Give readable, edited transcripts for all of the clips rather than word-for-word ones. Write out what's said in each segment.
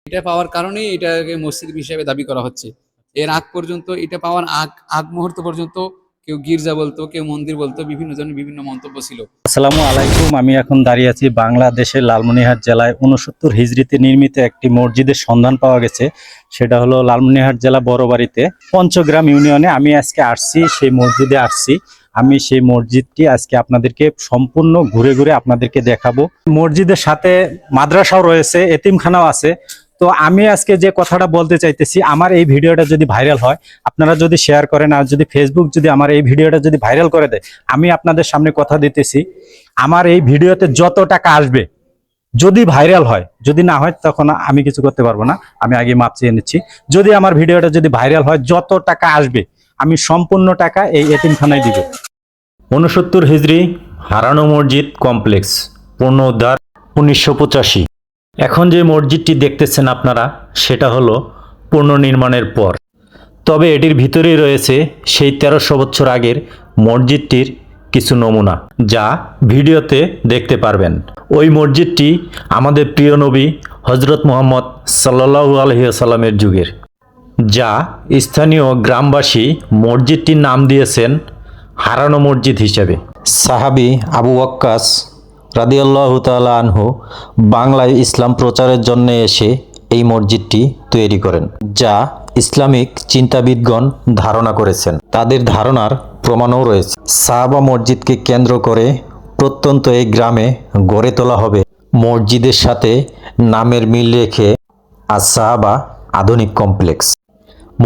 এটা পাওয়ার কারণেই এটাকে মসজিদ হিসেবে দাবি করা হচ্ছে। এর আগ পর্যন্ত, এটা পাওয়ার আগ মুহূর্ত পর্যন্ত কেউ গির্জা বলতো, কেউ মন্দির বলতো, বিভিন্ন জনের বিভিন্ন মন্তব্য ছিল। আসসালামু আলাইকুম। আমি এখন দাঁড়িয়ে আছি বাংলাদেশের লালমনিরহাট জেলায় 69 হিজরিতে নির্মিত একটি মসজিদের সন্ধান পাওয়া গেছে। সেটা হলো লালমনিরহাট জেলা বড়বাড়িতে পঞ্চগ্রাম ইউনিয়নে। আমি আজকে আসছি, সেই মসজিদে আসছি। আমি সেই মসজিদটি আজকে আপনাদেরকে সম্পূর্ণ ঘুরে ঘুরে আপনাদেরকে দেখাবো। মসজিদের সাথে মাদ্রাসাও রয়েছে, এতিমখানাও আছে। তো আমি আজকে যে কথাটা বলতে চাইতেছি, আমার এই ভিডিওটা যদি ভাইরাল হয়, আপনারা যদি শেয়ার করেন, আর যদি ফেসবুক যদি আমার এই ভিডিওটা যদি ভাইরাল করে দেয়, আমি আপনাদের সামনে কথা দিতেছি, আমার এই ভিডিওতে যত টাকা আসবে, যদি ভাইরাল হয়, যদি না হয় তখন আমি কিছু করতে পারবো না। আমি আগে মাপ চেয়ে নিচ্ছি। যদি আমার ভিডিওটা যদি ভাইরাল হয়, যত টাকা আসবে আমি সম্পূর্ণ টাকা এই এতিমখানায় দিব। 69 হিজরি হারানো মসজিদ কমপ্লেক্স, পুনরুদ্ধার 1985। এখন যে মসজিদটি দেখতেছেন আপনারা, সেটা হলো পুনর্নির্মাণের পর। তবে এটির ভিতরেই রয়েছে সেই 1300 বছর আগের মসজিদটির কিছু নমুনা, যা ভিডিওতে দেখতে পারবেন। ওই মসজিদটি আমাদের প্রিয় নবী হজরত মুহাম্মদ সাল্লাল্লাহু আলাইহি ওয়াসাল্লামের যুগের, যা স্থানীয় গ্রামবাসী মসজিদটির নাম দিয়েছেন হারানো মসজিদ হিসেবে। সাহাবী আবু ওয়াক্কাস রাদিয়াল্লাহু তাআলা আনহু বাংলায় ইসলাম প্রচারের জন্য এসে এই মসজিদটি তৈরি করেন, যা ইসলামিক চিন্তাবিদগণ ধারণা করেছেন। তাদের ধারণার প্রমাণও রয়েছে। সাহাবা মসজিদকে কেন্দ্র করে প্রত্যন্ত এই গ্রামে গড়ে তোলা হবে মসজিদের সাথে নামের মিল রেখে আজ সাহাবা আধুনিক কমপ্লেক্স।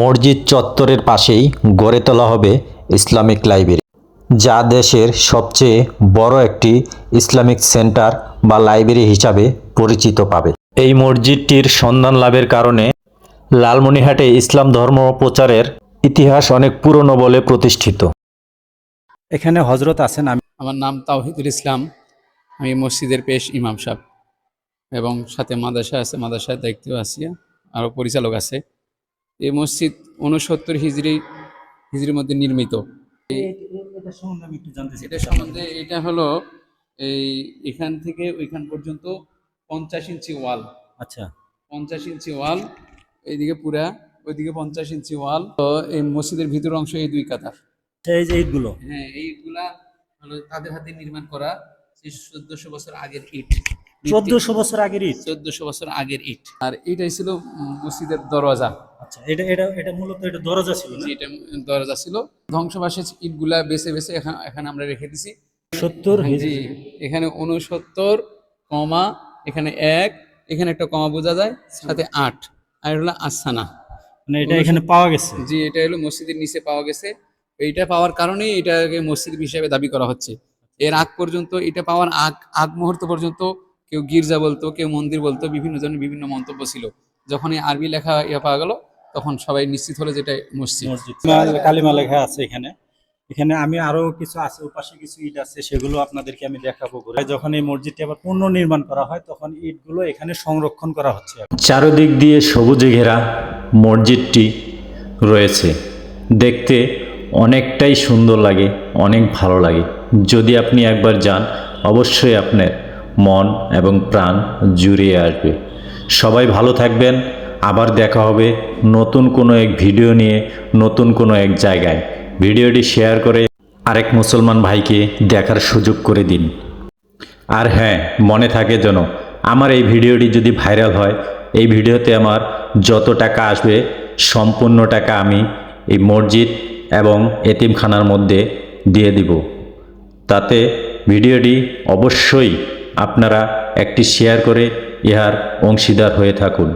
মসজিদ চত্বরের পাশেই গড়ে তোলা হবে ইসলামিক লাইব্রেরি, যা দেশের সবচেয়ে বড় একটি ইসলামিক সেন্টার বা লাইব্রেরি হিসাবে পরিচিত পাবে। এই মসজিদটির সন্ধান লাভের কারণে লালমনিরহাটে ইসলাম ধর্ম প্রচারের ইতিহাস অনেক পুরনো বলে প্রতিষ্ঠিত। এখানে হজরত আছেন। আমার নাম তাওহিদুল ইসলাম। আমি মসজিদের পেশ ইমাম সাহেব এবং সাথে মাদ্রাসা আছে, মাদ্রাসার দায়িত্বেও আছি, আরও পরিচালক আছে। এই মসজিদ 69 হিজরির মধ্যে নির্মিত। এটা সম্বন্ধে এটা হলো এখান থেকে ওইখান পর্যন্ত 50 ইঞ্চি ওয়াল। আচ্ছা, 50 ইঞ্চি ওয়াল, এইদিকে পুরা, ওইদিকে 50 ইঞ্চি ওয়াল। তো এই মসজিদের ভিতর অংশ এই 2 কাতার। এই যে ইটগুলো, হ্যাঁ, এইগুলা হলো তাদের হাতে নির্মাণ করা 1400 বছর আগের ইট। 1400 বছর আগের ইট। 1400 বছর আগের ইট। আর এটাই ছিল মসজিদের দরজা। আচ্ছা, এটা মূলত এটা দরজা ছিল না? এটা দরজা ছিল। ধ্বংসবাসের ইটগুলা বেছে বেছে এখানে আমরা রেখে দিছি। 70 জি, এখানে 69 কমা, এখানে 1, এখানে একটা কমা বোঝা যায়, সাথে 8, আর হলো আসানা। মানে এটা এখানে পাওয়া গেছে। জি, এটা হলো মসজিদের নিচে পাওয়া গেছে। এইটা পাওয়ার কারণেই এটাকে মসজিদ হিসেবে দাবি করা হচ্ছে। এর আগ পর্যন্ত, এটা পাওয়ার আগ মুহূর্ত পর্যন্ত কেউ গির্জা বলতো, কেউ মন্দির বলতো, বিভিন্ন জনের বিভিন্ন মন্তব্য ছিল। যখন এই আরবি লেখা পাওয়া গেল, তখন সবাই নিশ্চিত হলো যেটা মসজিদ। কালিমা লেখা আছে এখানে। এখানে আমি আরো কিছু আছে, ওপাশে কিছু ইট আছে, সেগুলো আপনাদেরকে আমি দেখাবো। যখন এই মসজিদটি আবার পুনর্নির্মাণ করা হয়, তখন ইটগুলো এখানে সংরক্ষণ করা হচ্ছে। চারদিক দিয়ে সবুজে ঘেরা মসজিদটি রয়েছে, দেখতে অনেকটাই সুন্দর লাগে, অনেক ভালো লাগে। যদি আপনি একবার যান, অবশ্যই আপনার মন এবং প্রাণ জুড়িয়ে আসবে। সবাই ভালো থাকবেন। আবার দেখা হবে নতুন কোনো এক ভিডিও নিয়ে, নতুন কোনো এক জায়গায়। ভিডিওটি শেয়ার করে আরেক মুসলমান ভাইকে দেখার সুযোগ করে দিন। আর হ্যাঁ, মনে থাকে যেন আমার এই ভিডিওটি যদি ভাইরাল হয়, এই ভিডিওতে আমার যত টাকা আসবে সম্পূর্ণ টাকা আমি এই মসজিদ এবং এতিমখানার মধ্যে দিয়ে দিব। তাতে ভিডিওটি অবশ্যই আপনারা একটি শেয়ার করে ইহার অংশীদার হয়ে থাকুন।